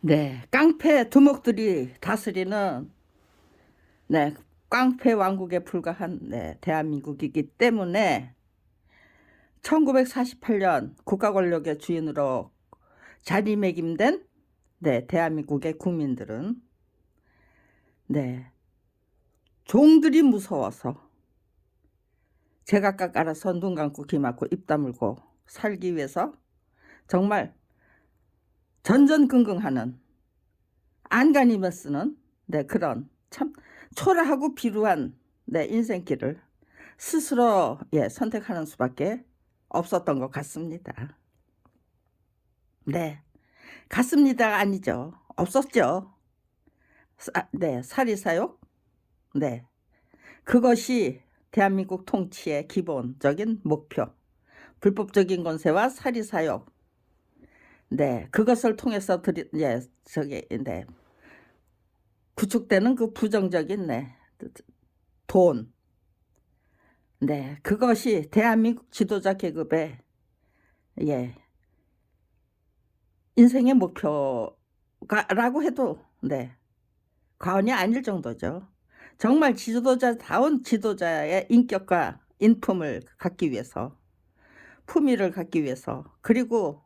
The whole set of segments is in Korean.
네, 깡패 두목들이 다스리는 네, 깡패 왕국에 불과한 대한민국이기 때문에 1948년 국가 권력의 주인으로 자리매김된 대한민국의 국민들은 종들이 무서워서 제각각 알아서 눈 감고 귀 막고 입 다물고 살기 위해서 정말 전전긍긍하는 안간힘을 쓰는 그런 참 초라하고 비루한 인생길을 스스로 선택하는 수밖에 없었던 것 같습니다. 같습니다가 아니죠. 없었죠. 사리사욕. 그것이 대한민국 통치의 기본적인 목표. 불법적인 권세와 사리사욕. 그것을 통해서 구축되는 그 부정적인 돈. 그것이 대한민국 지도자 계급의 인생의 목표라고 해도 과언이 아닐 정도죠. 정말 지도자다운 지도자의 인격과 인품을 갖기 위해서, 품위를 갖기 위해서, 그리고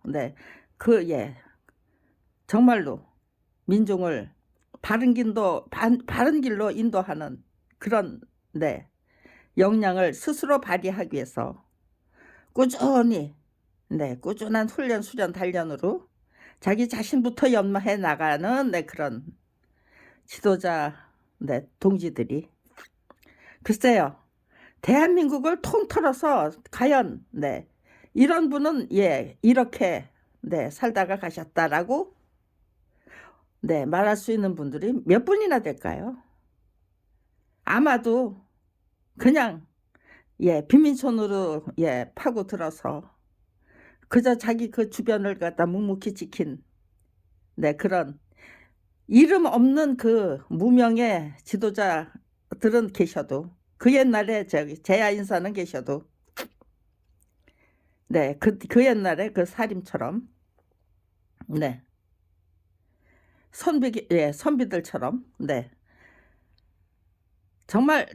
정말로 민중을 바른 길로 인도하는 그런 역량을 스스로 발휘하기 위해서 꾸준히 꾸준한 훈련, 수련, 단련으로 자기 자신부터 연마해 나가는 그런 지도자 동지들이 글쎄요, 대한민국을 통틀어서 과연 이런 분은 이렇게 살다가 가셨다라고 말할 수 있는 분들이 몇 분이나 될까요? 아마도 그냥 빈민촌으로 파고들어서 그저 자기 그 주변을 갖다 묵묵히 지킨 그런 이름 없는 그 무명의 지도자들은 계셔도, 그 옛날에 제야 인사는 계셔도 그 옛날에 그 사림처럼 선비들처럼 정말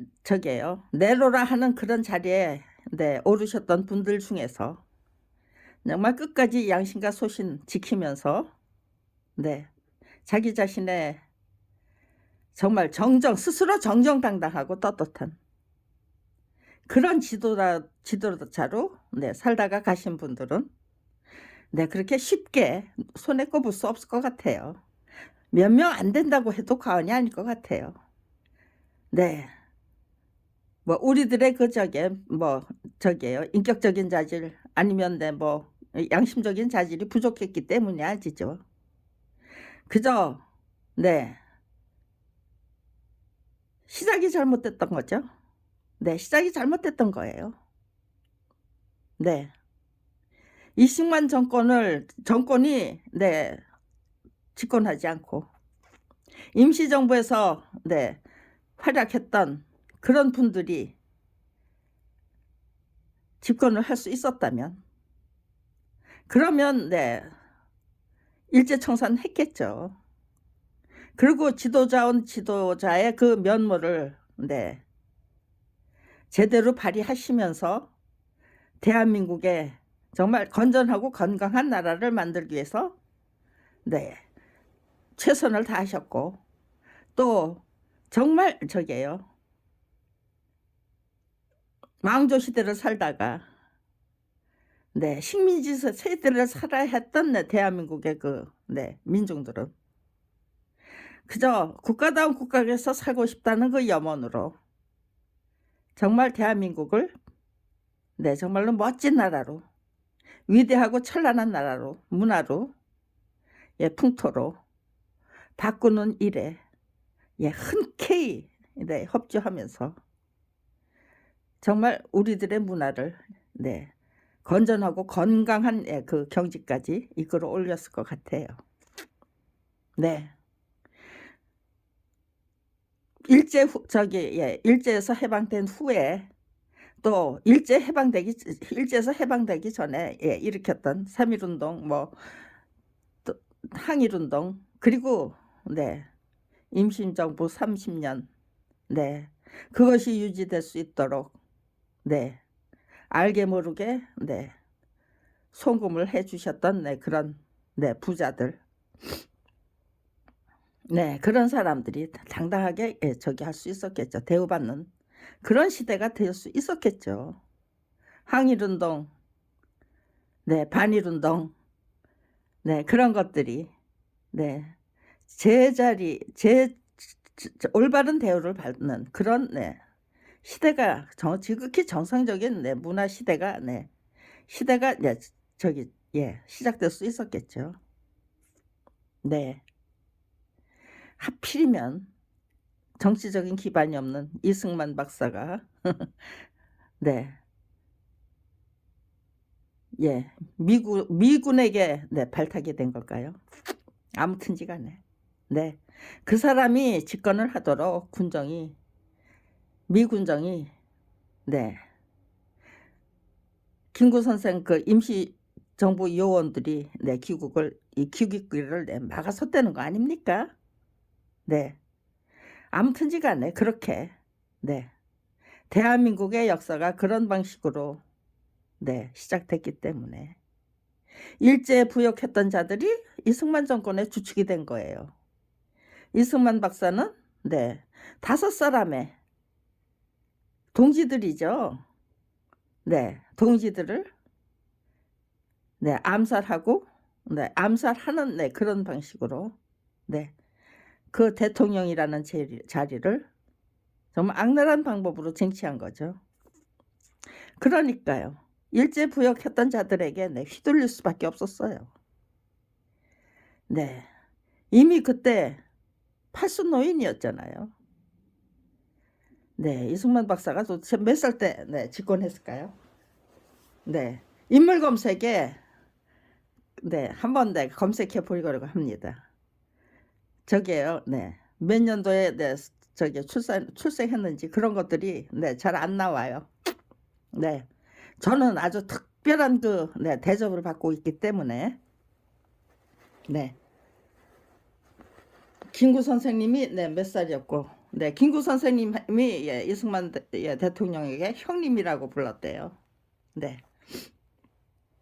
내로라 하는 그런 자리에 오르셨던 분들 중에서 정말 끝까지 양심과 소신 지키면서 자기 자신의 정말 스스로 정정당당하고 떳떳한 그런 지도자로 살다가 가신 분들은 그렇게 쉽게 손에 꼽을 수 없을 것 같아요. 몇 명 안 된다고 해도 과언이 아닐 것 같아요. 뭐 우리들의 인격적인 자질 아니면 양심적인 자질이 부족했기 때문이 아니죠. 그저 시작이 잘못됐던 거죠. 시작이 잘못됐던 거예요. 이승만 정권이 집권하지 않고 임시정부에서 활약했던 그런 분들이 집권을 할 수 있었다면, 그러면 일제청산했겠죠. 그리고 지도자의 그 면모를 제대로 발휘하시면서 대한민국의 정말 건전하고 건강한 나라를 만들기 위해서 최선을 다하셨고, 또 정말 왕조 시대를 살다가 식민지 세대를 살아야 했던 대한민국의 민중들은 그저 국가다운 국가에서 살고 싶다는 그 염원으로 정말 대한민국을 정말로 멋진 나라로, 위대하고 찬란한 나라로, 문화로, 풍토로 바꾸는 일에 흔쾌히 협조하면서 정말 우리들의 문화를 건전하고 건강한 그 경지까지 이끌어 올렸을 것 같아요. 일제에서 해방된 후에 또 일제에서 해방되기 전에 일으켰던 3.1운동, 또 항일운동, 그리고 네, 임신정부 30년, 네, 그것이 유지될 수 있도록 네, 알게 모르게 네, 송금을 해 주셨던 네, 그런 네, 부자들, 네, 그런 사람들이 당당하게 예, 저기 할 수 있었겠죠. 대우받는 그런 시대가 될 수 있었겠죠. 항일운동, 네, 반일운동, 네, 그런 것들이 네, 제자리, 올바른 대우를 받는 그런 네, 시대가 지극히 정상적인 네, 문화 시대가 네, 시대가 네, 저기 예, 시작될 수 있었겠죠. 네, 하필이면 정치적인 기반이 없는 이승만 박사가 네, 예, 미군에게 네, 발탁이 된 걸까요? 아무튼지간에 네, 그 사람이 집권을 하도록 미군정이 네, 김구 선생 그 임시 정부 요원들이 네, 귀국을 네, 막아섰다는 거 아닙니까? 네, 아무튼지간에 그렇게 네, 대한민국의 역사가 그런 방식으로 네, 시작됐기 때문에 일제 부역했던 자들이 이승만 정권의 주축이 된 거예요. 이승만 박사는 네, 5사람의 동지들이죠. 네, 동지들을 네, 암살하고 네, 암살하는 네, 그런 방식으로 네, 그 대통령이라는 자리를 정말 악랄한 방법으로 쟁취한 거죠. 그러니까요. 일제 부역했던 자들에게 네, 휘둘릴 수밖에 없었어요. 네, 이미 그때 팔순 노인이었잖아요. 네, 이승만 박사가 도대체 몇 살 때 네, 집권했을까요? 네, 인물 검색에 네, 한번 네, 검색해 보려고 합니다. 저게요, 네, 몇 년도에 네, 저기 출생했는지 그런 것들이 네, 잘 안 나와요. 네, 저는 아주 특별한 그 네, 대접을 받고 있기 때문에 네, 김구 선생님이 네, 몇 살이었고 네, 김구 선생님이 예, 이승만 예, 대통령에게 형님이라고 불렀대요. 네,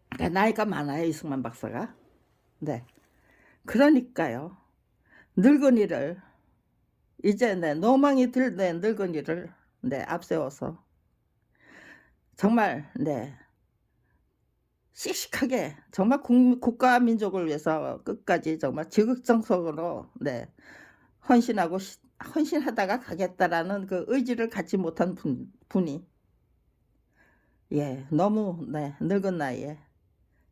그러니까 나이가 많아요, 이승만 박사가. 네, 그러니까요. 늙은이를 이제 네, 노망이 들 네, 늙은이를 네, 앞세워서 정말 네, 씩씩하게 정말 국가 민족을 위해서 끝까지 정말 지극정성으로 네, 헌신하다가 가겠다라는 그 의지를 갖지 못한 분이 예, 너무 네, 늙은 나이에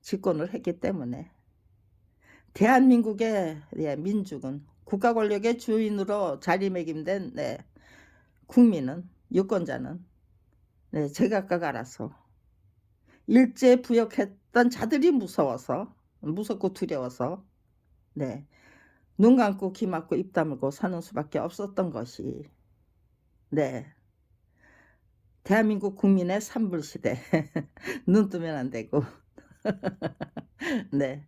집권을 했기 때문에 대한민국의 예, 민족은 국가 권력의 주인으로 자리매김된 네, 국민은 유권자는 네, 제각각 알아서 일제 부역했던 자들이 무섭고 두려워서 네, 눈 감고 귀 막고 입 다물고 사는 수밖에 없었던 것이 네, 대한민국 국민의 산불시대 눈 뜨면 안 되고 네,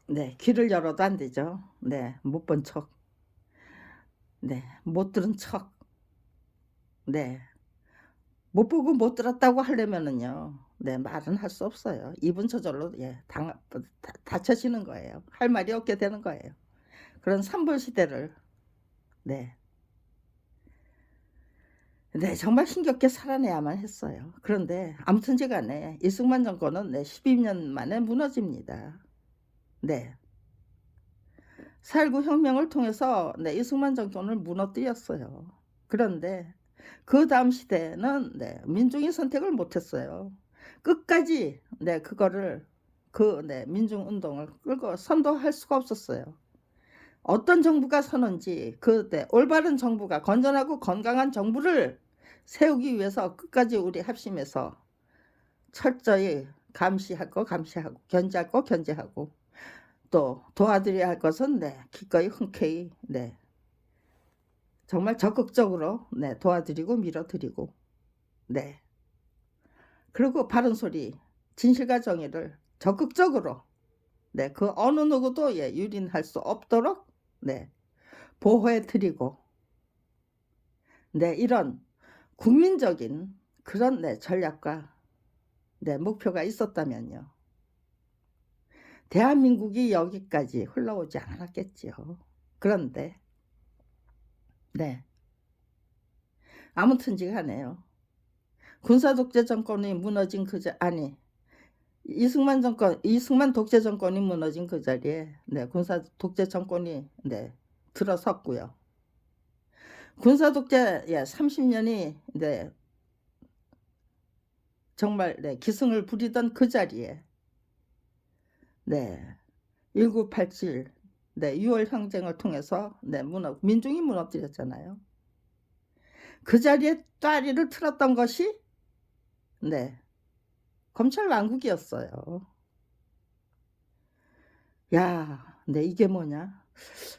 네, 귀를 열어도 안 되죠. 네, 못 본 척, 네, 못 들은 척, 네, 못 보고 못 들었다고 하려면은요, 네, 말은 할 수 없어요. 입은 저절로 예, 닫혀지는 거예요. 할 말이 없게 되는 거예요. 그런 산불시대를 네, 네, 정말 힘겹게 살아내야만 했어요. 그런데 아무튼지간에 이승만 정권은 네, 12년 만에 무너집니다. 네, 4.19 혁명을 통해서 네, 이승만 정권을 무너뜨렸어요. 그런데 그 다음 시대는 네, 민중이 선택을 못했어요. 끝까지 네, 그거를 네, 민중운동을 끌고 선도할 수가 없었어요. 어떤 정부가 서는지 네, 올바른 정부가 건전하고 건강한 정부를 세우기 위해서 끝까지 우리 합심해서 철저히 감시하고 견제하고 또 도와드려야 할 것은 네, 기꺼이 흔쾌히 네, 정말 적극적으로 네, 도와드리고 밀어드리고 네, 그리고 바른 소리 진실과 정의를 적극적으로 네, 그 어느 누구도 예, 유린할 수 없도록 네, 보호해 드리고 네, 이런 국민적인 그런 네, 전략과 네, 목표가 있었다면요. 대한민국이 여기까지 흘러오지 않았겠지요. 그런데 네, 아무튼지간에요. 군사 독재 정권이 무너진 아니 이승만 독재 정권이 무너진 그 자리에 네, 군사 독재 정권이 네, 들어섰고요. 군사 독재 예, 30년이 네, 정말 네, 기승을 부리던 그 자리에 네, 1987 네, 6월 항쟁을 통해서 네, 민중이 무너뜨렸잖아요. 그 자리에 따리를 틀었던 것이 네, 검찰 왕국이었어요. 야, 네, 이게 뭐냐?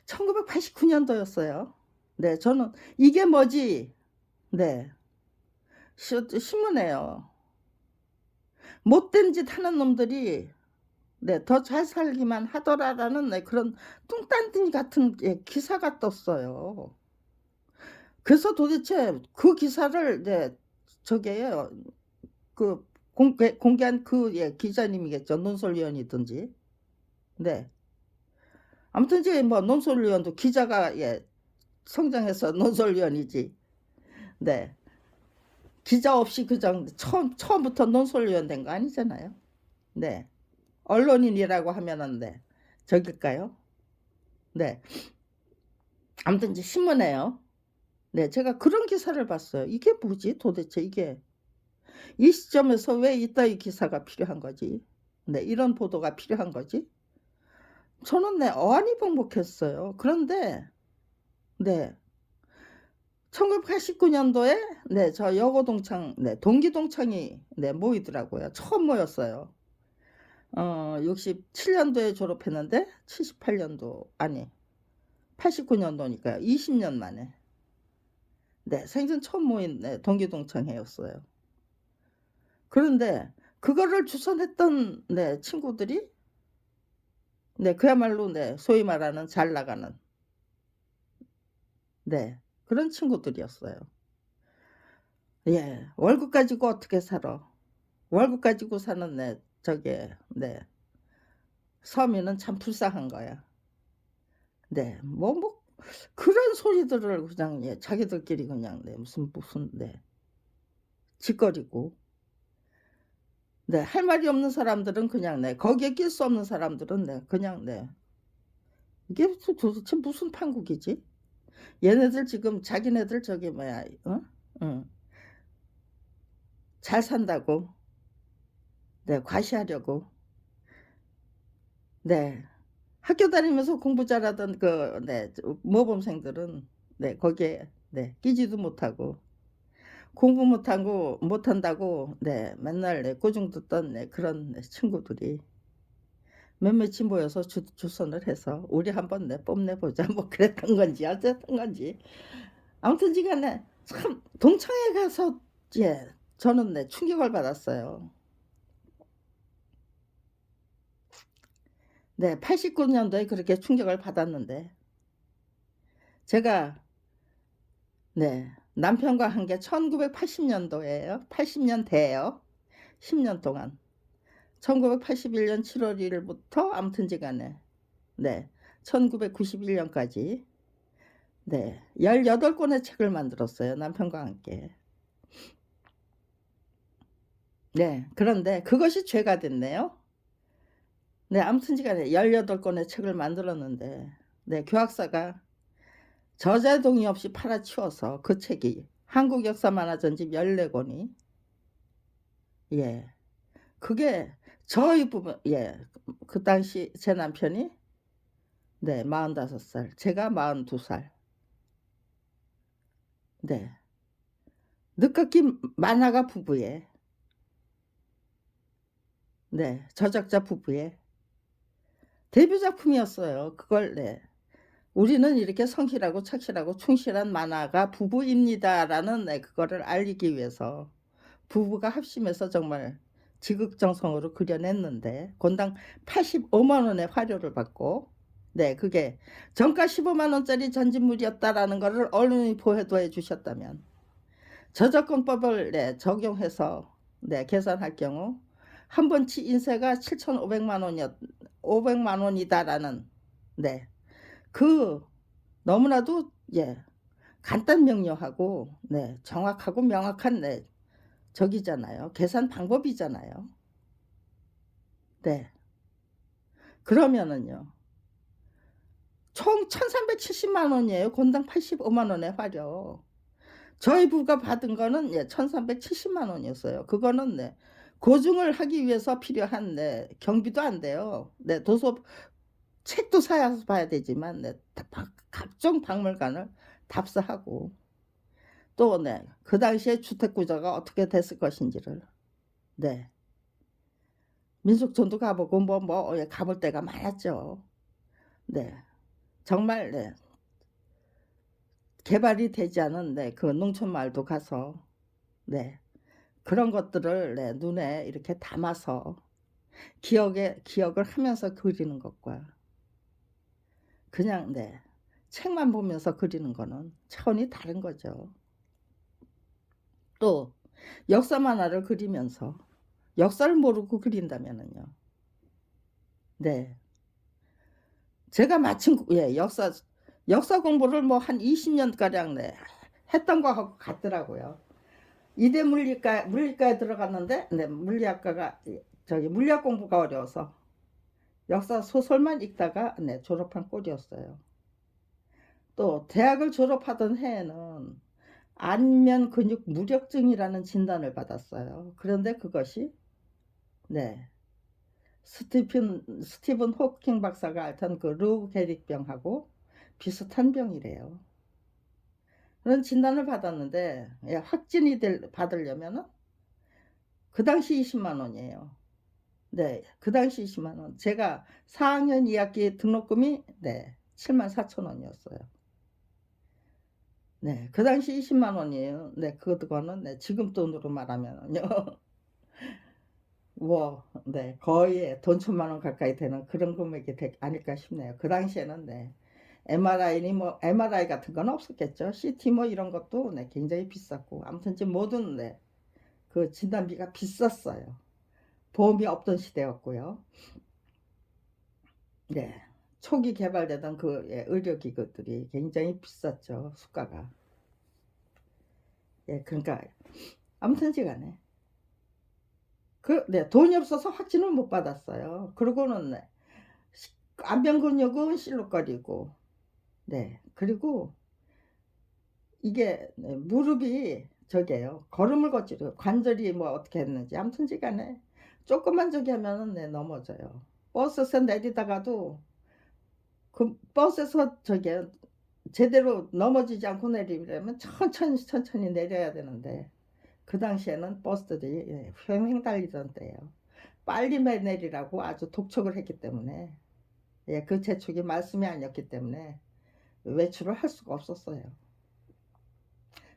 1989년도였어요. 네, 저는 이게 뭐지? 네, 신문에요. 못된 짓 하는 놈들이 네, 더 잘 살기만 하더라라는 네, 그런 뚱딴지 같은 예, 기사가 떴어요. 그래서 도대체 그 기사를 네, 저게요. 그 공개한 그 예, 기자님이겠죠. 논설위원이든지. 네. 아무튼 이제 뭐 논설위원도 기자가 예, 성장해서 논설위원이지. 네. 기자 없이 그냥 처음부터 논설위원 된 거 아니잖아요. 네. 언론인이라고 하면은 네. 저길까요? 네. 아무튼 이제 신문에요. 네, 제가 그런 기사를 봤어요. 이게 뭐지? 도대체 이게 이 시점에서 왜 이따위 기사가 필요한 거지? 네, 이런 보도가 필요한 거지? 저는 네, 어안이 벙벙했어요. 그런데 네, 1989년도에 네, 저 여고동창, 네, 동기동창이 네, 모이더라고요. 처음 모였어요. 67년도에 졸업했는데 78년도 아니 89년도니까요. 20년 만에 네, 생전 처음 모인 네, 동기동창회였어요. 그런데 그거를 주선했던 네, 친구들이 네, 그야말로 네, 소위 말하는 잘 나가는 네, 그런 친구들이었어요. 예, 월급 가지고 어떻게 살아? 월급 가지고 사는 네, 저게 네, 서민은 참 불쌍한 거야. 네, 뭐 그런 소리들을 그냥 예, 자기들끼리 그냥 네, 무슨 네, 짓거리고 네, 할 말이 없는 사람들은 그냥 네, 거기에 낄 수 없는 사람들은 네, 그냥 네, 이게 도대체 무슨 판국이지? 얘네들 지금 자기네들 저기 뭐야, 어? 응. 잘 산다고, 네, 과시하려고, 네, 학교 다니면서 공부 잘하던 그, 네, 모범생들은 네, 거기에 네, 끼지도 못하고 공부 못한다고 네, 맨날 네, 꼬중 듣던 네, 그런 네, 친구들이 몇몇이 모여서 주선을 해서 우리 한번 내 뽐내보자 뭐 그랬던 건지 어쨌든 건지 아무튼 지간에 참 동창회 가서 예 저는 네 충격을 받았어요. 네 89년도에 그렇게 충격을 받았는데 제가 네 남편과 한 게 1980년도예요. 80년대예요. 10년 동안 1981년 7월 1일부터 아무튼지간에 네 1991년까지 네 18권의 책을 만들었어요. 남편과 함께. 네 그런데 그것이 죄가 됐네요. 네 아무튼지간에 18권의 책을 만들었는데 네 교학사가 저자 동의 없이 팔아치워서 그 책이 한국 역사 만화 전집 14권이 예 그게 저희 부분 그 당시 제 남편이 네 45살 제가 42살 네 늦깎이 만화가 부부에 네 저작자 부부의 데뷔 작품이었어요. 그걸 네 우리는 이렇게 성실하고 착실하고 충실한 만화가 부부입니다라는 네, 그거를 알리기 위해서 부부가 합심해서 정말 지극정성으로 그려냈는데 권당 85만 원의 화료를 받고 네 그게 정가 15만 원짜리 전진물이었다라는 것을 언론이 보도해 주셨다면 저작권법을 네 적용해서 네 계산할 경우 한 번치 인세가 7,500만 원이었 500만 원이다라는 네 그 너무나도 예 간단 명료하고 네 정확하고 명확한 네 저기잖아요. 계산 방법이잖아요. 네. 그러면은요. 총 1,370만 원이에요. 건당 85만 원의 화료. 저희 부가 받은 거는 예 1,370만 원이었어요. 그거는 네 고증을 하기 위해서 필요한 네 경비도 안 돼요. 네 도서 책도 사야 봐야 되지만 네 각종 박물관을 답사하고 또 네 그 당시에 주택 구조가 어떻게 됐을 것인지를 네 민속촌도 가 보고 예 가볼 데가 많았죠. 네. 정말 네 개발이 되지 않은 네 그 농촌 마을도 가서 네 그런 것들을 네 눈에 이렇게 담아서 기억을 하면서 그리는 것과 그냥 네 책만 보면서 그리는 거는 차원이 다른 거죠. 또 역사 만화를 그리면서 역사를 모르고 그린다면은요. 네. 제가 마침 예 역사 공부를 뭐 한 20년 가량 네 했던 거하고 같더라고요. 이대 물리과에 들어갔는데 네 물리학과가 저기 물리학 공부가 어려워서 역사 소설만 읽다가 네 졸업한 꼴이었어요. 또 대학을 졸업하던 해에는 안면 근육 무력증이라는 진단을 받았어요. 그런데 그것이 네 스티븐 호킹 박사가 앓던 그 루 게릭병하고 비슷한 병이래요. 그런 진단을 받았는데 예 확진이 받으려면은 그 당시 20만 원이에요. 네. 그 당시 20만 원. 제가 4학년 2학기 등록금이 네 74,000 원이었어요. 네. 그 당시 20만 원이에요. 네. 그거는 네 지금 돈으로 말하면은요. 뭐 네 거의 돈 1,000만 원 가까이 되는 그런 금액이 아닐까 싶네요. 그 당시에는 네 MRI 같은 건 없었겠죠. CT 뭐 이런 것도 네 굉장히 비쌌고 아무튼 지금 모든 네 그 진단비가 비쌌어요. 보험이 없던 시대였고요. 네. 초기 개발되던 그 예 의료기구들이 굉장히 비쌌죠, 수가가. 예 그러니까 아무튼지 간에 네 돈이 없어서 확진을 못 받았어요. 그러고는 네 안면 근육은 실룩거리고 네 그리고 이게 네 무릎이 저게요. 걸음을 걷지를 관절이 뭐 어떻게 했는지 아무튼지 간에 쪼끔만 저기 하면은 네 넘어져요. 버스에서 내리다가도 그 버스에서 저기요 제대로 넘어지지 않고 내리려면 천천히 내려야 되는데 그 당시에는 버스들이 예 횡횡 달리던 때예요. 빨리 내리라고 아주 독촉을 했기 때문에 예 그 재촉이 말씀이 아니었기 때문에 외출을 할 수가 없었어요.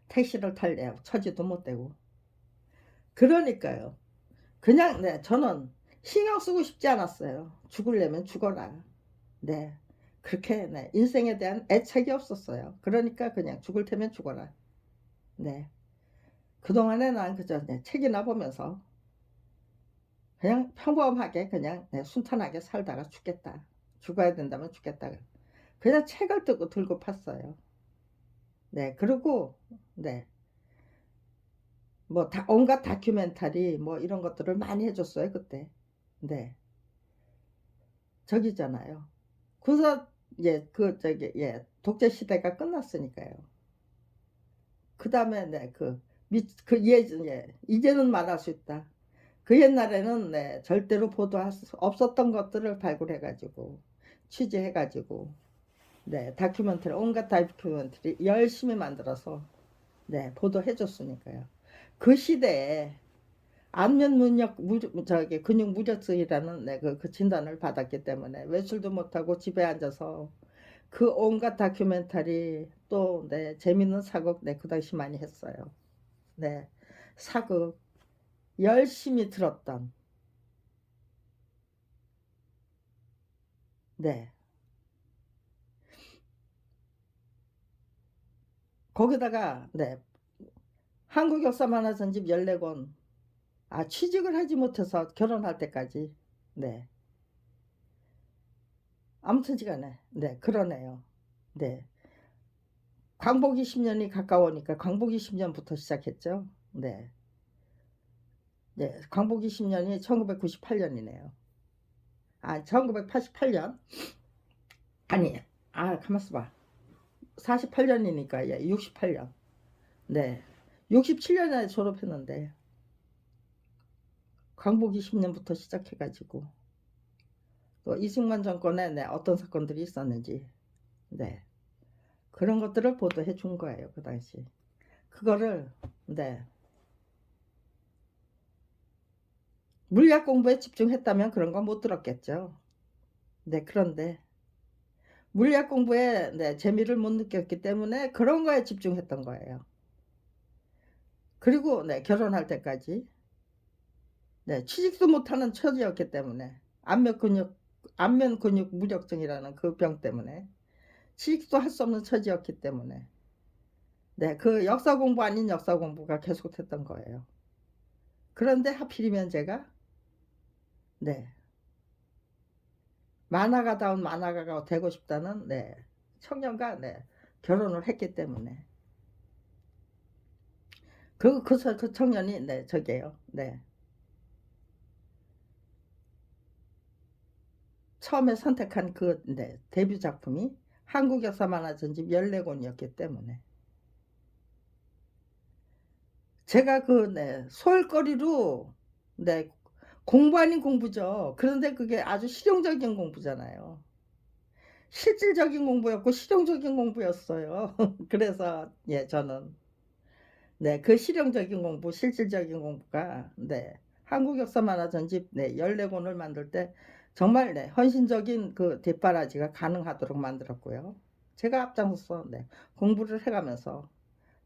택시를 탈 처지도 못 되고. 그러니까요. 그냥 네 저는 신경 쓰고 싶지 않았어요. 죽으려면 죽어라. 네. 그렇게 네 인생에 대한 애착이 없었어요. 그러니까 그냥 죽을 테면 죽어라. 네. 그동안에 난 그저 네 책이나 보면서 그냥 평범하게 그냥 네 순탄하게 살다가 죽겠다. 죽어야 된다면 죽겠다. 그냥 책을 들고 팠어요. 네. 그리고 네. 뭐 온갖 다큐멘터리 뭐 이런 것들을 많이 해 줬어요 그때. 네. 저기잖아요. 그래서 예 저기 예 독재 시대가 끝났으니까요. 그다음에 네 예 이제는 말할 수 있다. 그 옛날에는 네 절대로 보도할 수 없었던 것들을 발굴해 가지고 취재해 가지고 네 다큐멘터리 온갖 다큐멘터리 열심히 만들어서 네 보도해 줬으니까요. 그 시대에 안면 저기 근육 무력증이라는 네 그 진단을 받았기 때문에 외출도 못하고 집에 앉아서 그 온갖 다큐멘터리 또 네 재밌는 사극 네 그 당시 많이 했어요. 네. 사극 열심히 들었던 네. 거기다가 네. 한국 역사 만화 전집 14권. 아, 취직을 하지 못해서 결혼할 때까지. 네. 아무튼 시간에. 네, 그러네요. 네. 광복이 10년이 가까우니까 광복이 10년부터 시작했죠. 네. 네. 광복이 10년이 1998년이네요. 아, 1988년. 아니, 아, 가만있어 봐. 48년이니까, 예, 68년. 네. 67년에 졸업했는데, 광복이 10년부터 시작해가지고, 또 이승만 정권에 네, 어떤 사건들이 있었는지, 네. 그런 것들을 보도해 준 거예요, 그 당시. 그거를, 네. 물리학 공부에 집중했다면 그런 건 못 들었겠죠. 네, 그런데, 물리학 공부에 네, 재미를 못 느꼈기 때문에 그런 거에 집중했던 거예요. 그리고 네, 결혼할 때까지 네, 취직도 못하는 처지였기 때문에 안면 근육 무력증이라는 그 병 때문에 취직도 할 수 없는 처지였기 때문에 네, 그 역사 공부 아닌 역사 공부가 계속됐던 거예요. 그런데 하필이면 제가 네, 만화가다운 만화가가 되고 싶다는 네, 청년과 네, 결혼을 했기 때문에 그 청년이 네, 저게요. 네. 처음에 선택한 그 네, 데뷔 작품이 한국 역사 만화 전집 14권이었기 때문에 제가 그 네, 소일거리로 네, 공부 아닌 공부죠. 그런데 그게 아주 실용적인 공부잖아요. 실질적인 공부였고 실용적인 공부였어요. 그래서 예, 저는 네, 그 실용적인 공부, 실질적인 공부가 네, 한국 역사 만화 전집 네, 14권을 만들 때 정말 네, 헌신적인 그 뒷바라지가 가능하도록 만들었고요. 제가 앞장서서 네, 공부를 해가면서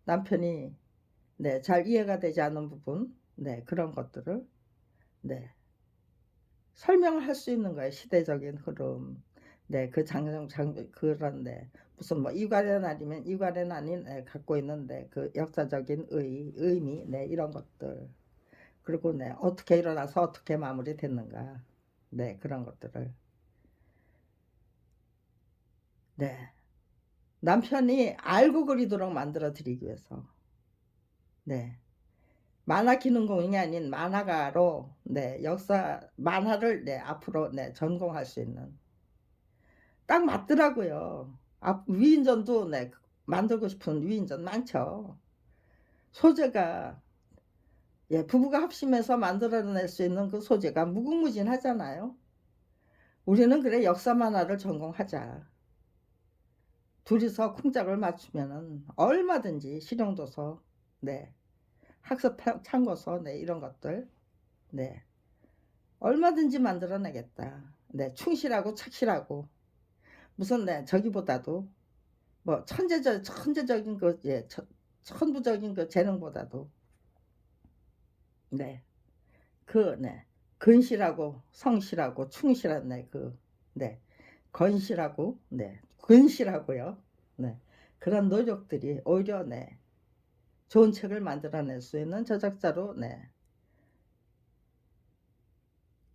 남편이 네, 잘 이해가 되지 않는 부분, 네, 그런 것들을 네, 설명을 할 수 있는 거예요. 시대적인 흐름, 네, 그 그런 네, 무슨 뭐 이괄현 아니면 이괄현 아닌 네, 갖고 있는 네, 그 역사적인 의미, 네, 이런 것들. 그리고 네, 어떻게 일어나서 어떻게 마무리됐는가, 네, 그런 것들을 네, 남편이 알고 그리도록 만들어 드리기 위해서 네. 만화 기능공이 아닌 만화가로 네, 역사 만화를 네, 앞으로 네, 전공할 수 있는 딱 맞더라고요. 위인전도 네, 만들고 싶은 위인전 많죠. 소재가 예, 부부가 합심해서 만들어낼 수 있는 그 소재가 무궁무진하잖아요. 우리는 그래 역사 만화를 전공하자. 둘이서 쿵짝을 맞추면은 얼마든지 실용도서, 네, 학습 참고서, 네, 이런 것들, 네, 얼마든지 만들어내겠다. 네, 충실하고 착실하고 무슨 네, 저기보다도 뭐 천재적인 그 예, 천부적인 그 재능보다도 네, 그 네, 근실하고 성실하고 충실한 네, 그 네, 건실하고 네, 근실하고요. 네, 그런 노력들이 오히려 네, 좋은 책을 만들어낼 수 있는 저작자로 네,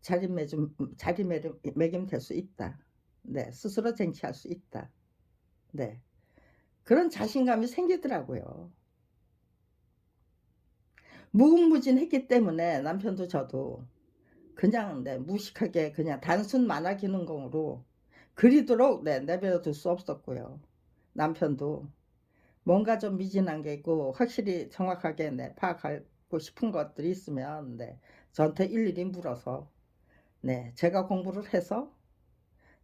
자리매김 될 수 있다. 네, 스스로 쟁취할 수 있다. 네, 그런 자신감이 생기더라고요. 무궁무진했기 때문에 남편도 저도 그냥 네, 무식하게 그냥 단순 만화 기능공으로 그리도록 네, 내버려 둘 수 없었고요. 남편도 뭔가 좀 미진한 게 있고 확실히 정확하게 네, 파악하고 싶은 것들이 있으면 네, 저한테 일일이 물어서 네, 제가 공부를 해서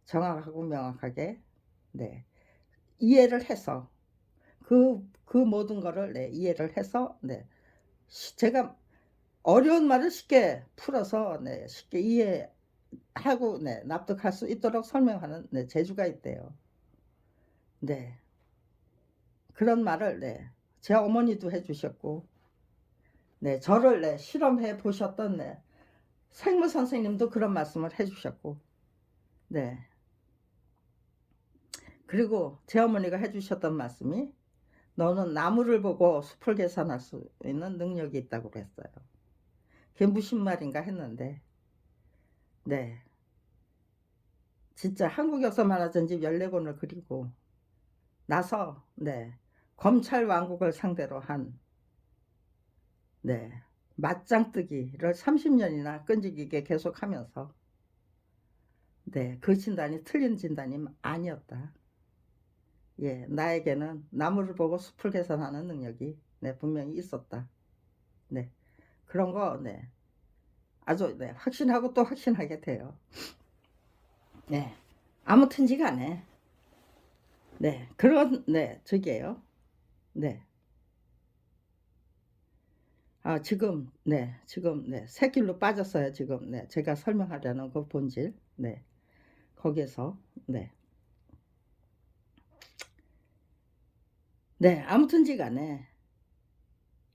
정확하고 명확하게 네, 이해를 해서 그 모든 거를 네, 이해를 해서 네, 제가 어려운 말을 쉽게 풀어서 네, 쉽게 이해하고 네, 납득할 수 있도록 설명하는 네, 재주가 있대요. 네, 그런 말을 네, 제 어머니도 해주셨고, 네, 저를 네, 실험해 보셨던 네, 생물 선생님도 그런 말씀을 해주셨고, 네, 그리고 제 어머니가 해주셨던 말씀이 너는 나무를 보고 숲을 계산할 수 있는 능력이 있다고 그랬어요. 그게 무슨 말인가 했는데 네 진짜 한국 역사 만화전집 14권을 그리고 나서 네 검찰 왕국을 상대로 한 네 맞짱뜨기를 30년이나 끈질기게 계속하면서 네 그 진단이 틀린 진단이 아니었다. 예, 나에게는 나무를 보고 숲을 계산하는 능력이 네 분명히 있었다. 네 그런 거 네 아주 네 확신하고 또 확신하게 돼요. 네 아무튼지 간에 네 그런 네 저기에요. 네. 아 지금 네 새 길로 빠졌어요 지금. 네 제가 설명하려는 그 본질. 네 거기에서 네. 네 아무튼지 간에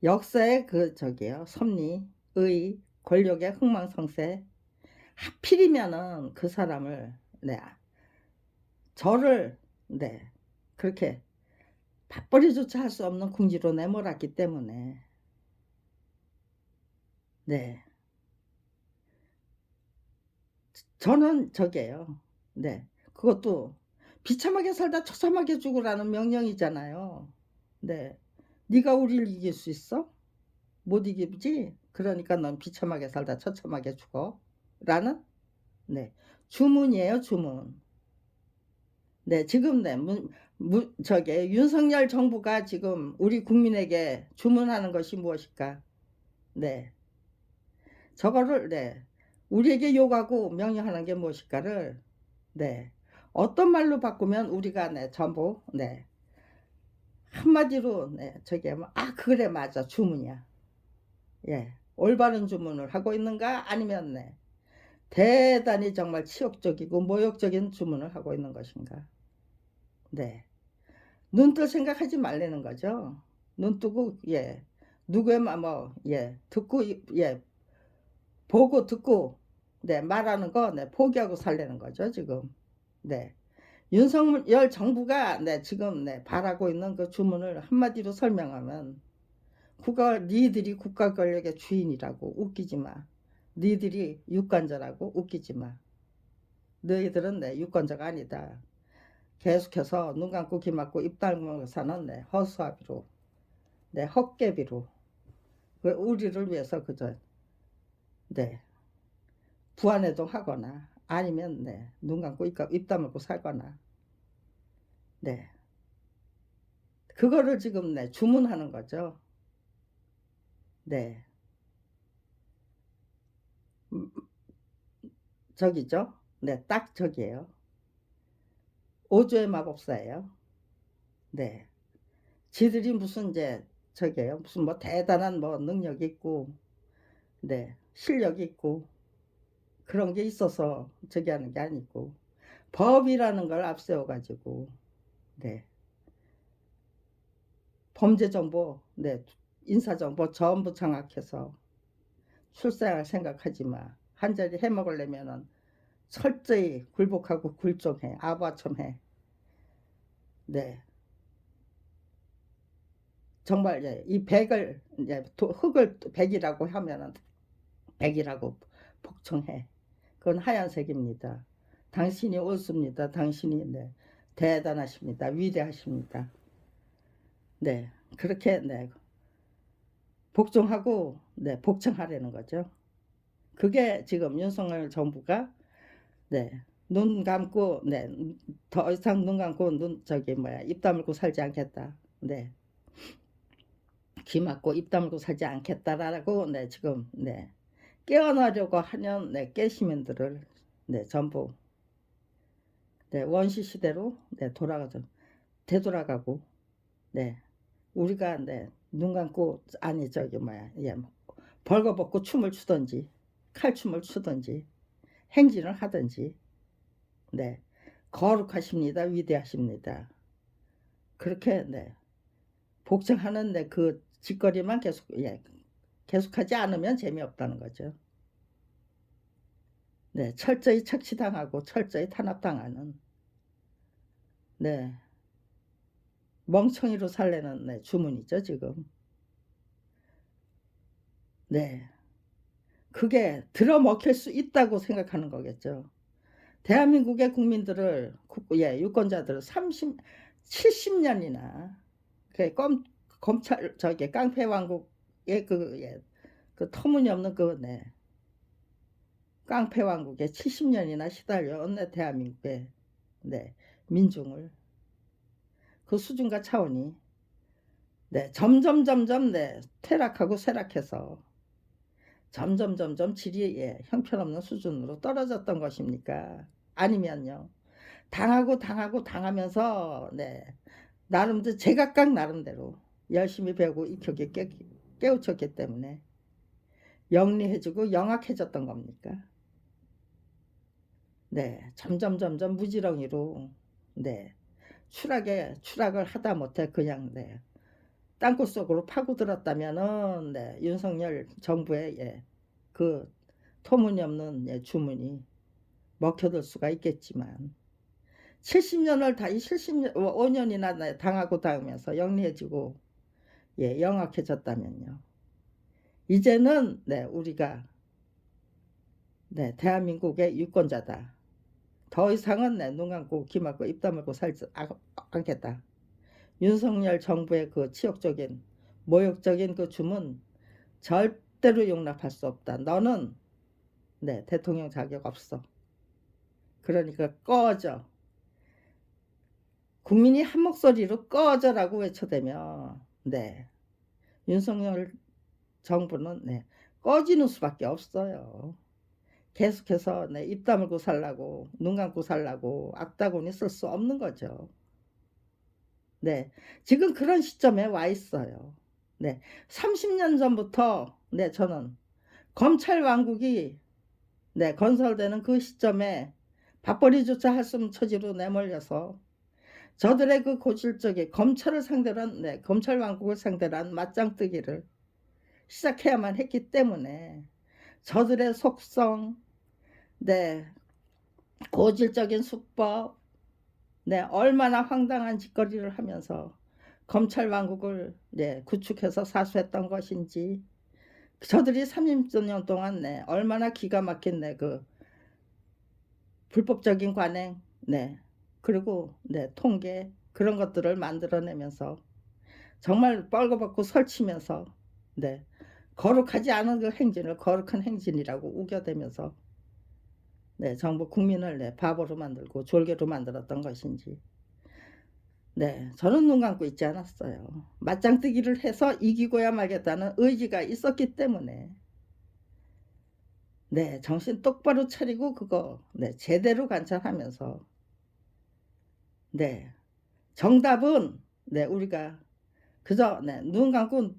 역사의 그 저기요 섭리, 의, 권력의 흥망성쇠 하필이면은 그 사람을 네 저를 네 그렇게 밥벌이조차 할 수 없는 궁지로 내몰았기 때문에 네 저는 저기예요. 네 그것도 비참하게 살다 처참하게 죽으라는 명령이잖아요. 네 네가 우리를 이길 수 있어? 못 이기지? 그러니까 넌 비참하게 살다 처참하게 죽어 라는 네 주문이에요 주문. 네 지금 네 저기 윤석열 정부가 지금 우리 국민에게 주문하는 것이 무엇일까? 네 저거를 네 우리에게 요구하고 명령하는 게 무엇일까를 네 어떤 말로 바꾸면 우리가 네 전부 네 한마디로 네 저기 뭐 '아 그래 맞아 주문이야.' 예 올바른 주문을 하고 있는가 아니면 네 대단히 정말 치욕적이고 모욕적인 주문을 하고 있는 것인가. 네. 눈 뜰 생각하지 말라는 거죠. 눈 뜨고 예 누구의 뭐 예 듣고 예 보고 듣고 네 말하는 거 네 포기하고 살라는 거죠 지금. 네. 윤석열 정부가 네 지금 네 바라고 있는 그 주문을 한마디로 설명하면 니들이 국가 권력의 주인이라고 웃기지 마. 니들이 유권자라고 웃기지 마. 너희들은 네 유권자가 아니다. 계속해서 눈 감고 귀 막고 입 다물고 사는 네 허수아비로 네 헛개비로 그 우리를 위해서 그저 네 부안해동하거나 아니면 네 눈 감고 입 다물고 살거나 네 그거를 지금 네 주문하는 거죠. 네. 음 저기죠. 네 딱 저기예요. 오조의 마법사예요. 네. 지들이 무슨 인제 저기예요. 무슨 뭐 대단한 뭐 능력이 있고 네 실력이 있고 그런 게 있어서 저기 하는 게 아니고 법이라는 걸 앞세워 가지고 네 범죄정보 네 인사정보 전부 장악해서 출세할 생각하지 마. 한 자리 해 먹으려면은 철저히 굴복하고 굴종해. 아부하첨 해. 네. 정말 예 이 백을 인제 흙을 백이라고 하면은 백이라고 복종해. 그건 하얀색입니다. 당신이 옳습니다. 당신이 네 대단하십니다. 위대하십니다. 네. 그렇게 네 복종하고 네 복종하라는 거죠. 그게 지금 윤석열 정부가 네 눈 감고 네 더 이상 눈 감고 눈 저기 뭐야 입 다물고 살지 않겠다. 네. 귀 막고 입 다물고 살지 않겠다라고 네 지금 네 깨어나려고 하는 네 깨시민들을 네 전부 네 원시 시대로 네 돌아가죠. 되돌아가고 네 우리가 네 눈 감고 아니 저기 뭐야 예 뭐 벌거벗고 춤을 추든지 칼춤을 추든지 행진을 하든지 네 거룩하십니다. 위대하십니다. 그렇게 네 복종하는 네 그 짓거리만 계속 예 계속하지 않으면 재미없다는 거죠. 네 철저히 착취당하고 철저히 탄압당하는 네. 멍청이로 살라는 네 주문이죠 지금. 네. 그게 들어먹힐 수 있다고 생각하는 거겠죠. 대한민국의 국민들을 유권자들을 70 년이나 그 껌 검찰 저기 깡패 왕국의 그 터무니없는 깡패 왕국에 70 년이나 시달려 온 대한민국의 네 민중을 그 수준과 차원이 점점 퇴락하고 쇠락해서 점점 질이 형편없는 수준으로 떨어졌던 것입니까? 아니면요. 당하면서 나름대로 제각각 나름대로 열심히 배우고 익히게 깨우쳤기 때문에 영리해지고 영악해졌던 겁니까? 점점 무지렁이로 추락을 하다 못해 그냥 땅굴 속으로 파고들었다면은 윤석열 정부의 그 터무니없는 주문이 먹혀들 수가 있겠지만 70년을 다 이 70년 5년이나 당하면서 영리해지고 영악해졌다면요. 이제는 우리가 대한민국의 유권자다. 더 이상은 눈 감고 귀 막고 입 다물고 살지 않겠다. 윤석열 정부의 그 치욕적인 모욕적인 그 주문 절대로 용납할 수 없다. 너는 대통령 자격 없어. 그러니까 꺼져. 국민이 한 목소리로 꺼져라고 외쳐대며 윤석열 정부는 꺼지는 수밖에 없어요. 계속해서 입 다물고 살라고 눈 감고 살라고 악다구니 쓸 수 없는 거죠. 지금 그런 시점에 와 있어요. 30년 전부터 저는 검찰 왕국이 건설되는 그 시점에 밥벌이조차 할 수 없는 처지로 내몰려서 저들의 그 고질적인 검찰을 상대로 한 검찰 왕국을 상대로 한 맞짱뜨기를 시작해야만 했기 때문에 저들의 속성, 고질적인 수법, 얼마나 황당한 짓거리를 하면서 검찰 왕국을 구축해서 사수했던 것인지 저들이 30년 동안 얼마나 기가 막힌 그 불법적인 관행 그리고 통계 그런 것들을 만들어내면서 정말 뻘거벗고 설치면서 거룩하지 않은 그 행진을 거룩한 행진이라고 우겨대면서 정부 국민을 바보로 만들고 졸개로 만들었던 것인지 저는 눈 감고 있지 않았어요. 맞짱뜨기를 해서 이기고야 말겠다는 의지가 있었기 때문에 정신 똑바로 차리고 그거 제대로 관찰하면서 정답은 우리가 그저 눈 감고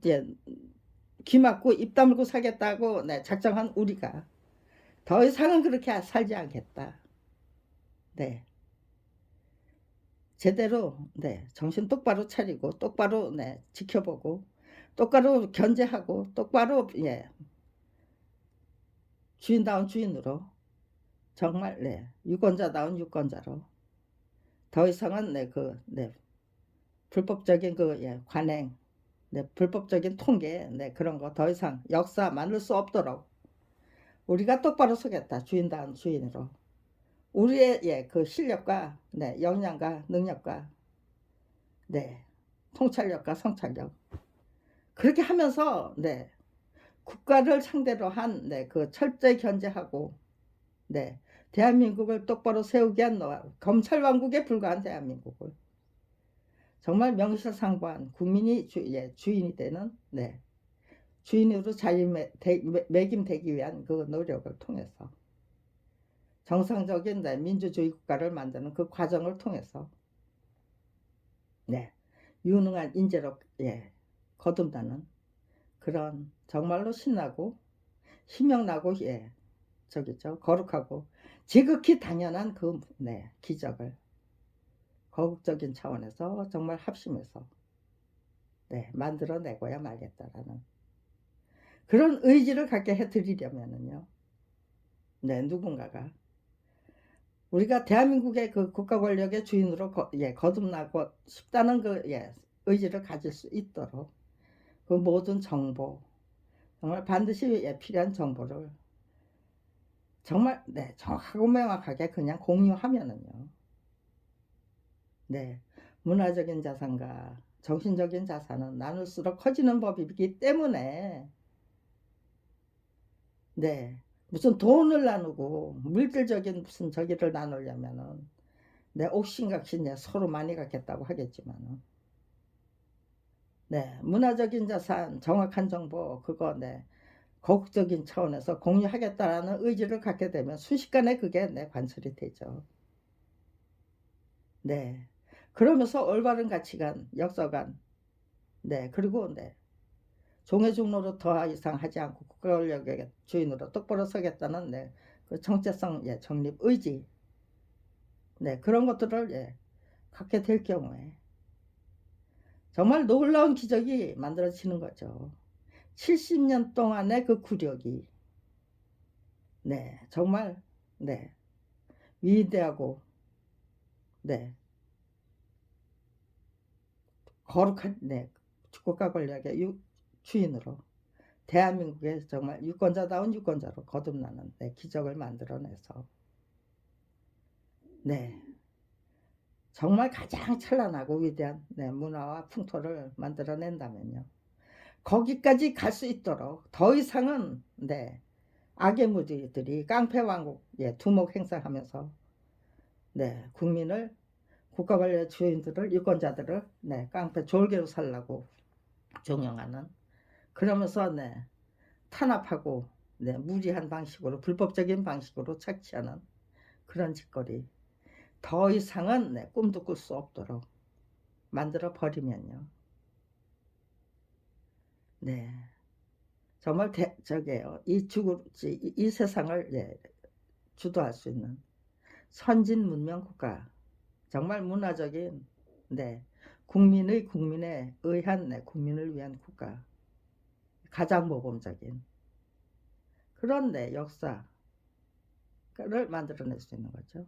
귀 막고 입 다물고 살겠다고 작정한 우리가 더 이상은 그렇게 살지 않겠다. 제대로 정신 똑바로 차리고 똑바로 지켜보고 똑바로 견제하고 똑바로 주인다운 주인으로 정말 유권자다운 유권자로 더 이상은 불법적인 그 관행 불법적인 통계 그런 거 더 이상 역사 만들 수 없도록 우리가 똑바로 서겠다. 주인다운 주인으로 우리의 그 실력과 역량과 능력과 통찰력과 성찰력 그렇게 하면서 국가를 상대로 한 그 철저히 견제하고 대한민국을 똑바로 세우게 한 검찰 왕국에 불과한 대한민국을 정말 명실상부한 국민이 주인이 되는 주인으로 자리매김되기 위한 그 노력을 통해서 정상적인 민주주의 국가를 만드는 그 과정을 통해서 유능한 인재로 거듭나는 그런 정말로 신나고 희명나고 거룩하고 지극히 당연한 그 기적을 거국적인 차원에서 정말 합심해서 만들어내고야 말겠다라는 그런 의지를 갖게 해드리려면은요 누군가가 우리가 대한민국의 그 국가 권력의 주인으로 거듭나고 싶다는 그 의지를 가질 수 있도록 그 모든 정보, 정말 반드시 필요한 정보를 정말 정확하고 명확하게 그냥 공유하면은요. 문화적인 자산과 정신적인 자산은 나눌수록 커지는 법이기 때문에 무슨 돈을 나누고 물질적인 무슨 저기를 나누려면은 옥신각신 서로 많이 갖겠다고 하겠지만은 문화적인 자산, 정확한 정보 그거 거국적인 차원에서 공유하겠다라는 의지를 갖게 되면 순식간에 그게 관철이 되죠. 그러면서 올바른 가치관, 역사관, 그리고 종의 중로로 더 이상 하지 않고 국가 권력의 주인으로 똑바로 서겠다는 그 정체성, 정립, 의지, 그런 것들을 갖게 될 경우에 정말 놀라운 기적이 만들어지는 거죠. 70년 동안의 그 구력이 정말 위대하고 거룩한 국가 권력의 주인으로 대한민국의 정말 유권자다운 유권자로 거듭나는 기적을 만들어내서 정말 가장 찬란하고 위대한 문화와 풍토를 만들어낸다면요. 거기까지 갈 수 있도록 더 이상은 악의 무리들이 깡패왕국 두목 행사하면서 국민을 국가 권력 주인들을 유권자들을 깡패 졸개로 살라고 종용하는 그러면서 탄압하고 무리한 방식으로 불법적인 방식으로 착취하는 그런 짓거리 더 이상은 꿈도 꿀 수 없도록 만들어 버리면요. 정말 이 세상을 주도할 수 있는 선진 문명 국가, 정말 문화적인 국민에 의한 국민을 위한 국가, 가장 모범적인 그런 역사를 만들어낼 수 있는 거죠.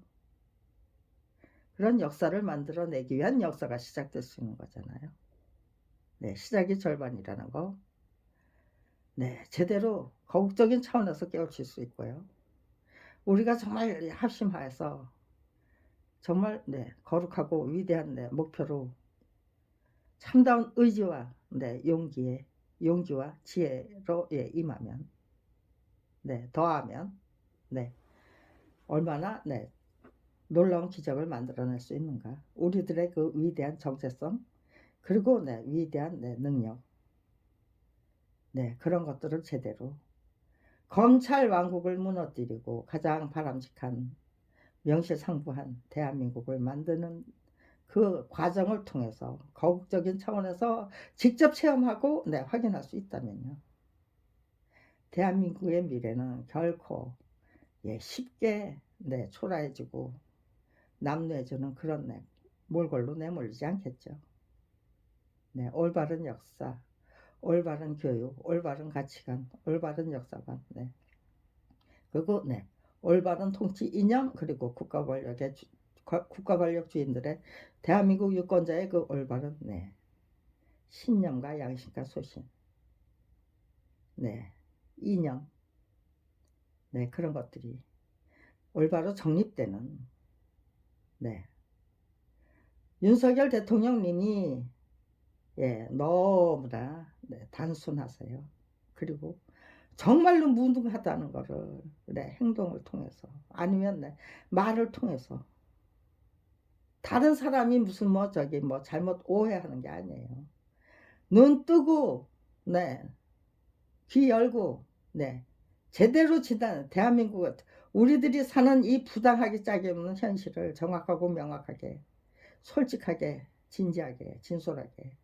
그런 역사를 만들어내기 위한 역사가 시작될 수 있는 거잖아요. 시작이 절반이라는 거 제대로 거국적인 차원에서 깨우칠 수 있고요. 우리가 정말 합심하여서 정말 거룩하고 위대한 목표로 참다운 의지와 용기와 지혜로 임하면 더하면 얼마나 놀라운 기적을 만들어낼 수 있는가. 우리들의 그 위대한 정체성 그리고 위대한 능력 그런 것들을 제대로 검찰 왕국을 무너뜨리고 가장 바람직한 명실상부한 대한민국을 만드는 그 과정을 통해서 거국적인 차원에서 직접 체험하고 확인할 수 있다면요. 대한민국의 미래는 결코 쉽게 초라해지고 남루해지는 그런 몰골로 내몰리지 않겠죠. 올바른 역사, 올바른 교육, 올바른 가치관, 올바른 역사관, 그리고 올바른 통치 이념, 그리고 국가 권력 주인들의 대한민국 유권자의 그 올바른 신념과 양심과 소신, 이념, 그런 것들이 올바로 정립되는 윤석열 대통령님이 너무나 단순하세요. 그리고 정말로 무능하다는 거를 행동을 통해서 아니면 말을 통해서 다른 사람이 무슨 잘못 오해하는 게 아니에요. 눈 뜨고 귀 열고 제대로 대한민국 우리들이 사는 이 부당하기 짝이 없는 현실을 정확하고 명확하게 솔직하게 진지하게 진솔하게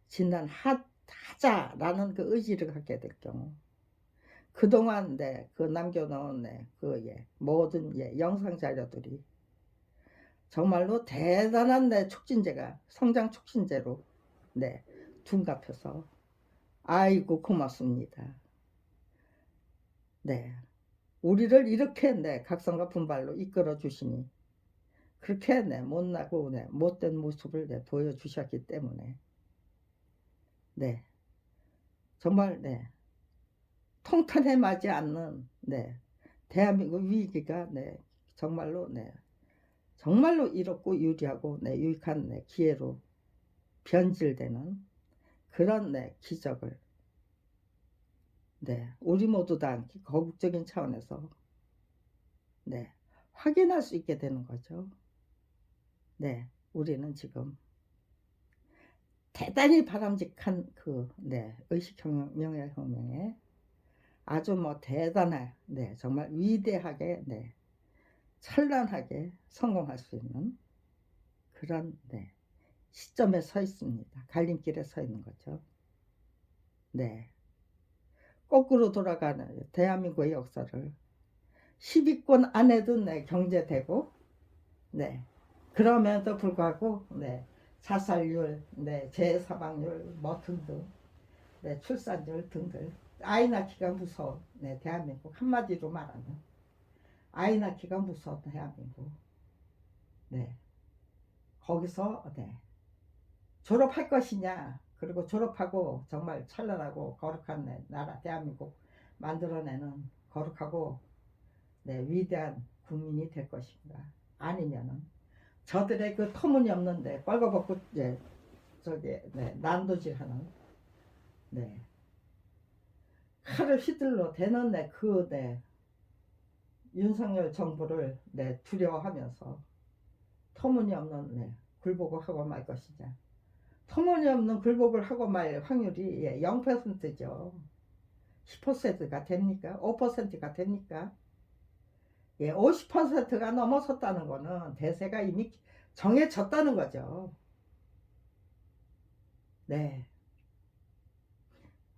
진단하자라는 그 의지를 갖게 될 경우 그동안 그 남겨놓은 그 모든 영상 자료들이 정말로 대단한 촉진제가 성장 촉진제로 둔갑해서 아이고 고맙습니다. 우리를 이렇게 각성과 분발로 이끌어 주시니 그렇게 못나고 못된 모습을 보여주셨기 때문에 정말 통탄에 맞지 않는 대한민국 위기가 정말로 정말로 이롭고 유리하고 유익한 기회로 변질되는 그런 기적을 우리 모두 다 거국적인 차원에서 확인할 수 있게 되는 거죠. 우리는 지금 대단히 바람직한 그 의식혁명, 명예혁명에 아주 대단해 정말 위대하게 찬란하게 성공할 수 있는 그런 시점에 서 있습니다. 갈림길에 서 있는 거죠. 거꾸로 돌아가는 대한민국의 역사를 10위권 안에도 경제되고 그럼에도 불구하고 자살률, 재사망률 등등 출산율 등등 아이 낳기가 무서운 대한민국, 한마디로 말하면 아이 낳기가 무서운 대한민국. 거기서 졸업할 것이냐, 그리고 졸업하고 정말 찬란하고 거룩한 나라 대한민국 만들어내는 거룩하고 위대한 국민이 될 것인가, 아니면은 저들의 그 터무니없는 뻘거벗고 난도질하는 칼을 휘둘러 대는 그 윤석열 정부를 두려워하면서 터무니없는 굴복을 하고 말 것이냐. 터무니없는 굴복을 하고 말 확률이 0%죠. 10%가 됩니까? 5%가 됩니까? 50%가 넘어섰다는 거는 대세가 이미 정해졌다는 거죠.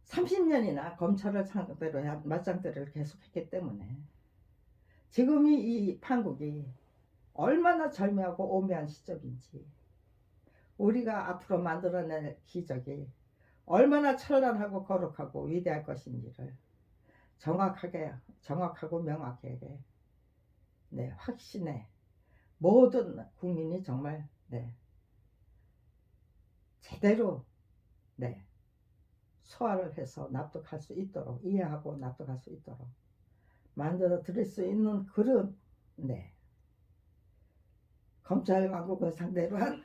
30년이나 검찰을 상대로 한 맞짱뜨를 계속했기 때문에 지금이 이 판국이 얼마나 절묘하고 오묘한 시점인지, 우리가 앞으로 만들어낼 기적이 얼마나 찬란하고 거룩하고 위대할 것인지를 정확하고 명확하게 확신해 모든 국민이 정말 제대로 소화를 해서 납득할 수 있도록, 이해하고 납득할 수 있도록 만들어 드릴 수 있는 그런 검찰 왕국을 상대로 한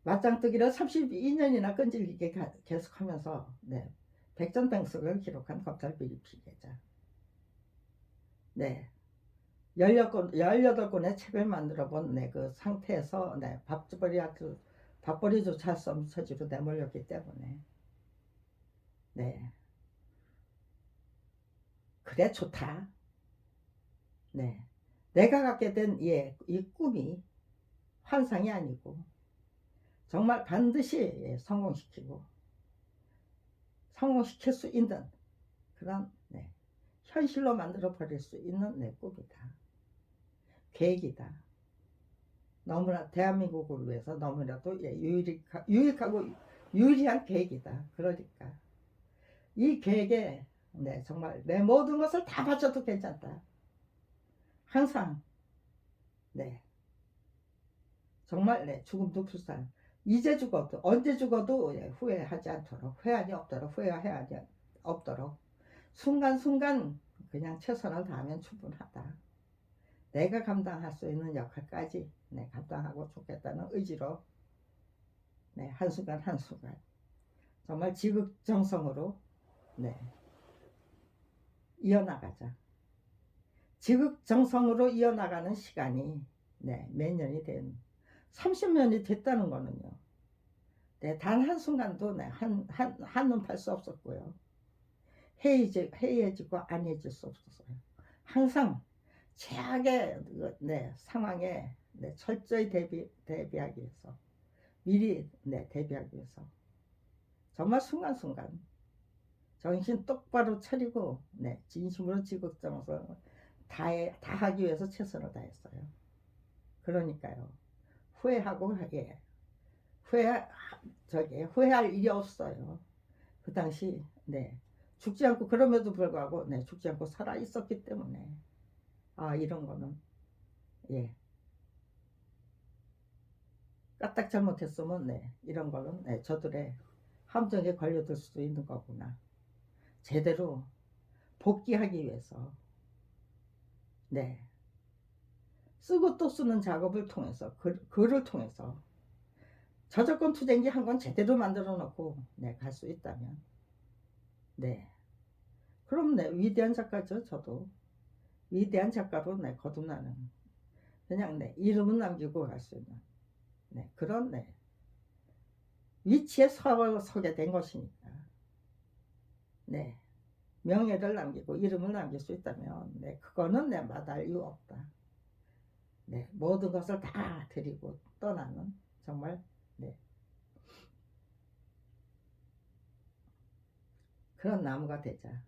맞짱뜨기를 32년이나 끈질기게 계속하면서 백전백승을 기록한 검찰 비리 피해자 18건의 책을 만들어 본 그 상태에서 밥벌이조차 할 수 없는 처지로 내몰렸기 때문에 그래 좋다. 내가 갖게 된 이 꿈이 환상이 아니고 정말 반드시 성공시킬 수 있는 그런 현실로 만들어 버릴 수 있는 꿈이다. 계획이다. 너무나 대한민국을 위해서 너무나도 유익하고 유리한 계획이다. 그러니까 이 계획에 정말 내 모든 것을 다 바쳐도 괜찮다. 항상 정말 죽음도 불쌍, 이제 죽어도 언제 죽어도 후회하지 않도록, 후회하지 없도록 순간순간 그냥 최선을 다하면 충분하다. 내가 감당할 수 있는 역할까지 감당하고 좋겠다는 의지로 한순간 한순간 정말 지극정성으로 이어나가자. 지극정성으로 이어나가는 시간이 몇 년이 된 30년이 됐다는 거는요, 단 한순간도 한눈 팔 수 없었고요, 해이해지고 안해질 수 없었어요. 항상 최악의 상황에 철저히 대비하기 위해서, 미리 대비하기 위해서 정말 순간순간 정신 똑바로 차리고 진심으로 지극정성을 다하기 위해서 최선을 다했어요. 그러니까요, 후회할 일이 없어요. 그 당시 죽지 않고 그럼에도 불구하고 죽지 않고 살아 있었기 때문에 이런 거는 예 까딱 잘못했으면 이런 거는 저들의 함정에 걸려들 수도 있는 거구나. 제대로 복귀하기 위해서 쓰고 또 쓰는 작업을 통해서 글을 통해서 저작권 투쟁기 한 건 제대로 만들어 놓고 갈 수 있다면 그럼 위대한 작가죠. 저도 위대한 작가로 거듭나는 그냥 이름은 남기고 갈 수 있는 그런 위치에 서게 된 것이니까 명예를 남기고 이름을 남길 수 있다면 그거는 마다할 이유 없다. 모든 것을 다 드리고 떠나는 정말 그런 나무가 되자.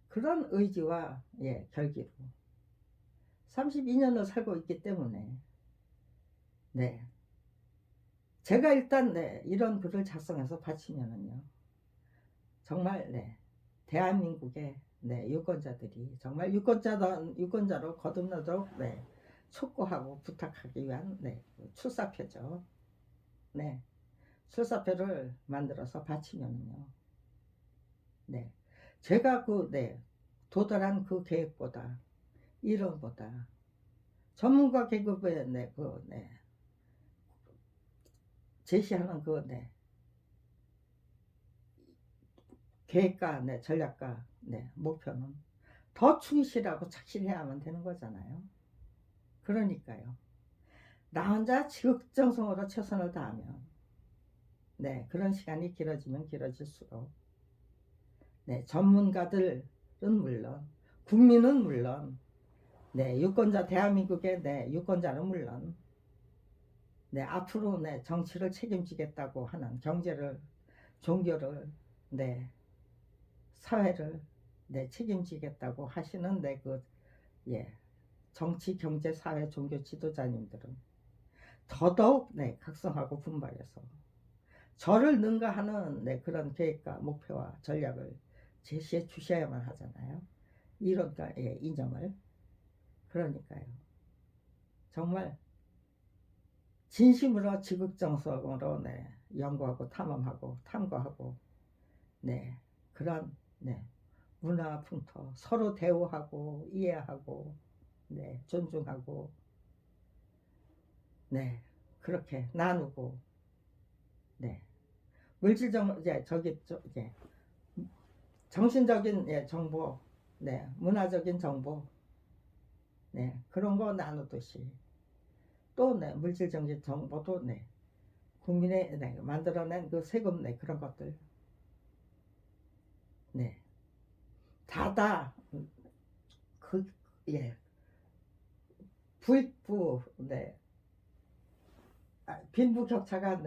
그런 의지와 결기로 32년을 살고 있기 때문에 제가 일단 이런 글을 작성해서 바치면은요 정말 대한민국의 유권자들이 정말 유권자로 거듭나도록 촉구하고 부탁하기 위한 출사표죠. 출사표를 만들어서 바치면은요 제가 도달한 그 계획보다 이론보다 전문가 계급의 제시하는 계획과 전략과 목표는 더 충실하고 착실해야만 되는 거잖아요. 그러니까요. 나 혼자 지극정성으로 최선을 다하면 그런 시간이 길어지면 길어질수록 전문가들은 물론 국민은 물론 유권자 대한민국의 유권자는 물론 앞으로 정치를 책임지겠다고 하는 경제를 종교를 사회를 책임지겠다고 하시는 정치 경제 사회 종교 지도자님들은 더더욱 각성하고 분발해서 저를 능가하는 그런 계획과 목표와 전략을 제시해 주셔야만 하잖아요. 이론과 이념을. 그러니까요. 정말 진심으로 지극정성으로 연구하고 탐험하고 탐구하고 그런 문화 풍토 서로 대우하고 이해하고 존중하고 그렇게 나누고 물질적 정신적인 정보 문화적인 정보 그런 거 나누듯이 또 물질적인 정보도 국민의 만들어낸 그 세금 그런 것들 다다 부익부 빈부격차가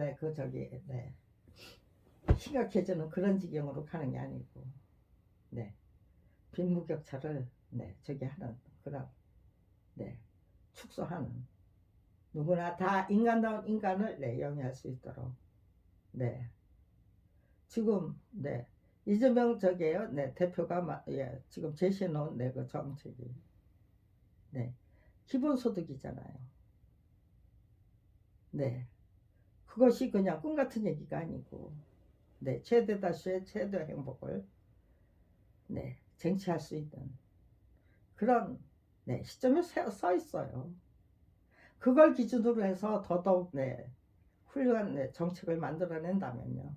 심각해지는 그런 지경으로 가는 게 아니고 빈부격차를 하는 그런 축소하는 누구나 다 인간다운 인간을 영위할 수 있도록 지금 이재명 대표가 지금 제시해 놓은 그 정책이 기본소득이잖아요. 그것이 그냥 꿈 같은 얘기가 아니고 최대 다수의 최대 행복을 쟁취할 수 있는 그런 시점에 서 있어요. 그걸 기준으로 해서 더더욱 훌륭한 정책을 만들어낸다면요.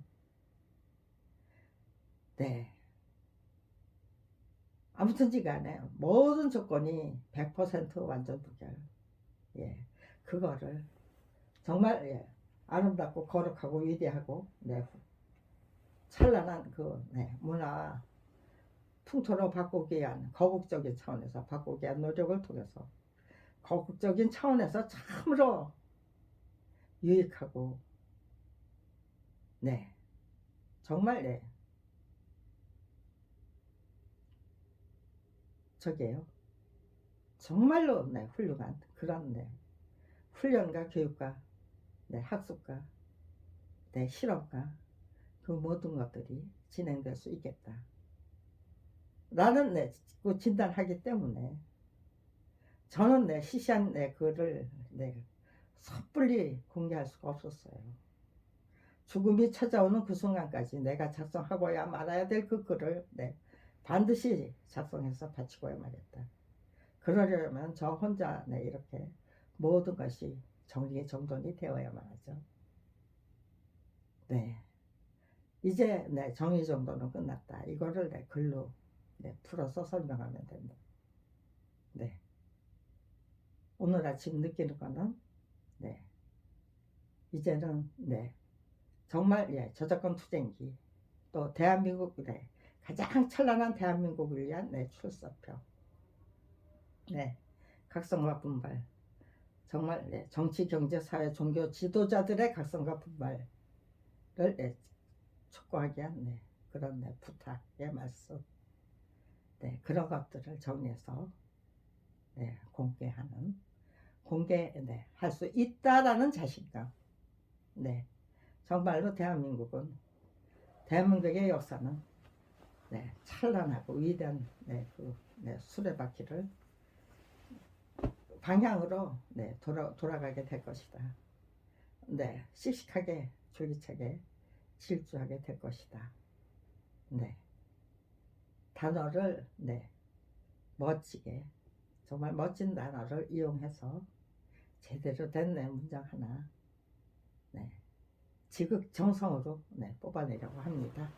아무튼지 간에 모든 조건이 100% 완전 부결. 그거를 정말 아름답고 거룩하고 위대하고 찬란한 그 문화 풍토로 바꾸기 위한 거국적인 차원에서 바꾸기 위한 노력을 통해서 거국적인 차원에서 참으로 유익하고 정말 정말로 훌륭한 그런 훈련과 교육과 학습과 실험과 그 모든 것들이 진행될 수 있겠다. 라는 그 진단하기 때문에 저는 시시한 글을 섣불리 공개할 수가 없었어요. 죽음이 찾아오는 그 순간까지 내가 작성하고야 말아야 될 그 글을 반드시 작성해서 바치고야 말겠다. 그러려면 저 혼자 이렇게 모든 것이 정리정돈이 되어야만 하죠. 이제 정리정돈은 끝났다. 이거를 글로 풀어서 설명하면 됩니다. 오늘 아침 느끼는 거는 이제는 정말 저작권 투쟁기, 또 대한민국 가장 찬란한 대한민국을 위한 출사표, 각성과 분발, 정말 정치, 경제, 사회, 종교 지도자들의 각성과 분발을 촉구하기 위한 그런 부탁의 말씀, 그런 것들을 정리해서 공개할 수 있다라는 자신감. 정말로 대한민국의 역사는 찬란하고 위대한 그 수레바퀴를 방향으로 돌아가게 될 것이다. 씩씩하게 줄기차게 질주하게 될 것이다. 단어를 멋지게, 정말 멋진 단어를 이용해서 제대로 된 문장 하나 지극정성으로 뽑아내려고 합니다.